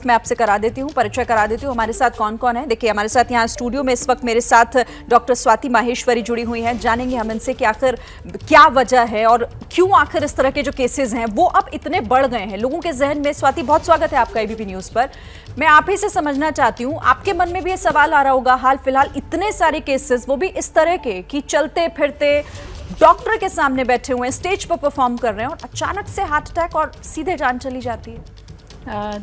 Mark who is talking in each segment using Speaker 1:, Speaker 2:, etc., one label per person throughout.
Speaker 1: मैं आपसे करा देती हूँ, परिचय करा देती हूँ हमारे साथ कौन कौन है। देखिए हमारे साथ यहाँ स्टूडियो में इस वक्त मेरे साथ डॉक्टर स्वाति माहेश्वरी जुड़ी हुई हैं। जानेंगे हम इनसे कि आखिर क्या वजह है और क्यों आखिर इस तरह के जो केसेस हैं वो अब इतने बढ़ गए हैं लोगों के जहन में। स्वाति, बहुत स्वागत है आपका एबीपी न्यूज पर। मैं आप ही से समझना चाहती हूँ, आपके मन में भी ये सवाल आ रहा होगा, हाल फिलहाल इतने सारे केसेस, वो भी इस तरह के कि चलते फिरते डॉक्टर के सामने बैठे हुए हैं, स्टेज पर परफॉर्म कर रहे हैं और अचानक से हार्ट अटैक और सीधे जान चली जाती है।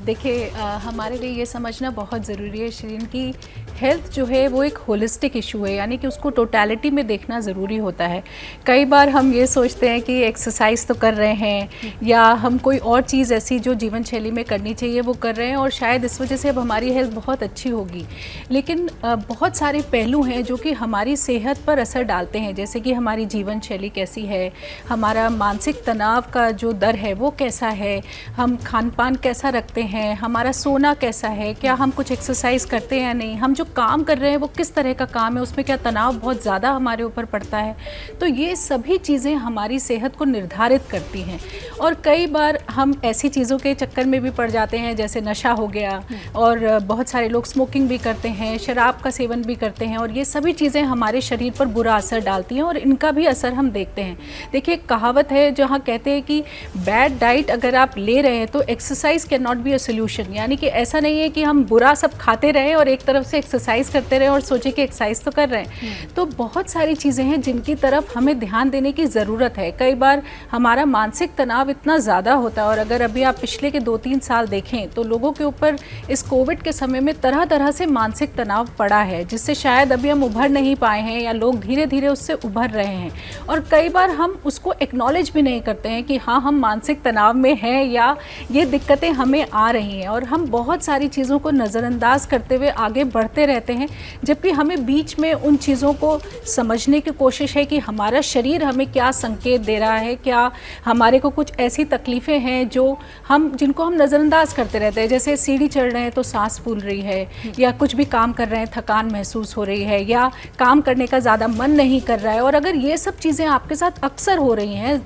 Speaker 2: देखिए, हमारे लिए ये समझना बहुत ज़रूरी है शरीर की हेल्थ जो है वो एक होलिस्टिक इशू है, यानी कि उसको टोटलिटी में देखना ज़रूरी होता है। कई बार हम ये सोचते हैं कि एक्सरसाइज तो कर रहे हैं या हम कोई और चीज़ ऐसी जो जीवन शैली में करनी चाहिए वो कर रहे हैं और शायद इस वजह से अब हमारी हेल्थ बहुत अच्छी होगी, लेकिन बहुत सारे पहलू हैं जो कि हमारी सेहत पर असर डालते हैं, जैसे कि हमारी जीवन शैली कैसी है, हमारा मानसिक तनाव का जो दर है वो कैसा है, हम खान पान कैसा रखते हैं, हमारा सोना कैसा है, क्या हम कुछ एक्सरसाइज करते हैं या नहीं, हम जो काम कर रहे हैं वो किस तरह का काम है, उसमें क्या तनाव बहुत ज़्यादा हमारे ऊपर पड़ता है। तो ये सभी चीज़ें हमारी सेहत को निर्धारित करती हैं और कई बार हम ऐसी चीज़ों के चक्कर में भी पड़ जाते हैं जैसे नशा हो गया, और बहुत सारे लोग स्मोकिंग भी करते हैं, शराब का सेवन भी करते हैं, और ये सभी चीज़ें हमारे शरीर पर बुरा असर डालती हैं और इनका भी असर हम देखते हैं। देखिए, एक कहावत है जहाँ कहते हैं कि बैड डाइट अगर आप ले रहे हैं तो exercise can not be a solution, यानी कि ऐसा नहीं है कि हम बुरा सब खाते रहें और एक तरफ से एक्सरसाइज करते रहें और सोचे कि एक्सरसाइज तो कर रहे हैं। तो बहुत सारी चीज़ें हैं जिनकी तरफ हमें ध्यान देने की ज़रूरत है। कई बार हमारा मानसिक तनाव इतना ज़्यादा होता है, और अगर अभी आप पिछले के 2-3 साल देखें तो लोगों के ऊपर इस कोविड के समय में तरह तरह से मानसिक तनाव पड़ा है, जिससे शायद अभी हम उभर नहीं पाए हैं या लोग धीरे धीरे उससे उभर रहे हैं। और कई बार हम उसको एक्नॉलेज भी नहीं करते हैं कि हाँ, हम मानसिक तनाव में हैं या ये दिक्कतें हमें आ रही हैं, और हम बहुत सारी चीज़ों को नज़रअंदाज करते हुए आगे बढ़ते रहते हैं, जबकि हमें बीच में उन चीज़ों को समझने की कोशिश है कि हमारा शरीर हमें क्या संकेत दे रहा है, क्या हमारे को कुछ ऐसी तकलीफ़ें हैं जिनको हम नज़रअंदाज करते रहते हैं। जैसे सीढ़ी चढ़ रहे हैं तो सांस फूल रही है, या कुछ भी काम कर रहे हैं थकान महसूस हो रही है, या काम करने का ज़्यादा मन नहीं कर रहा है। और अगर ये सब चीज़ें आपके साथ अक्सर हो रही हैं,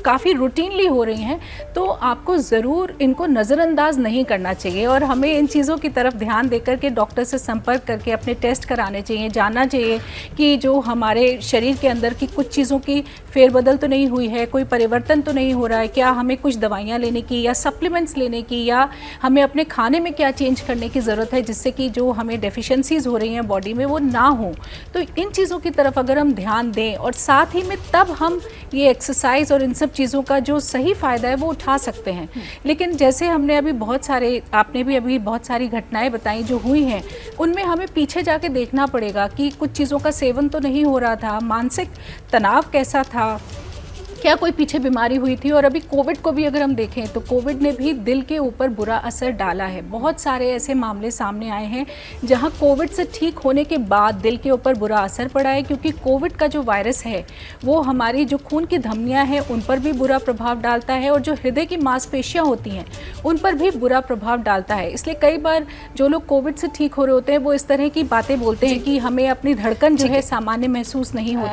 Speaker 2: काफ़ी रूटीनली हो रही हैं, तो आपको ज़रूर इनको नज़रअंदाज नहीं करना चाहिए और हमें इन चीज़ों की तरफ ध्यान देकर के डॉक्टर से संपर्क करके अपने टेस्ट कराने चाहिए, जानना चाहिए कि जो हमारे शरीर के अंदर की कुछ चीज़ों की फेरबदल तो नहीं हुई है, कोई परिवर्तन तो नहीं हो रहा है, क्या हमें कुछ दवाइयाँ लेने की या सप्लीमेंट्स लेने की, या हमें अपने खाने में क्या चेंज करने की ज़रूरत है जिससे कि जो हमें डेफिशिएंसीज हो रही हैं बॉडी में वो ना हो। तो इन चीज़ों की तरफ अगर हम ध्यान दें और साथ ही में तब हम ये एक्सरसाइज और इन सब चीज़ों का जो सही फ़ायदा है वो उठा सकते हैं। लेकिन जैसे हमने अभी आपने भी अभी बहुत सारी घटनाएं बताई जो हुई हैं, उनमें हमें पीछे जाके देखना पड़ेगा कि कुछ चीज़ों का सेवन तो नहीं हो रहा था, मानसिक तनाव कैसा था, क्या कोई पीछे बीमारी हुई थी। और अभी कोविड को भी अगर हम देखें तो कोविड ने भी दिल के ऊपर बुरा असर डाला है। बहुत सारे ऐसे मामले सामने आए हैं जहां कोविड से ठीक होने के बाद दिल के ऊपर बुरा असर पड़ा है, क्योंकि कोविड का जो वायरस है वो हमारी जो खून की धमनियां हैं उन पर भी बुरा प्रभाव डालता है, और जो हृदय की मांसपेशियां होती हैं उन पर भी बुरा प्रभाव डालता है। इसलिए कई बार जो लोग कोविड से ठीक हो रहे होते हैं वो इस तरह की बातें बोलते हैं कि हमें अपनी धड़कन जो है सामान्य महसूस नहीं होती।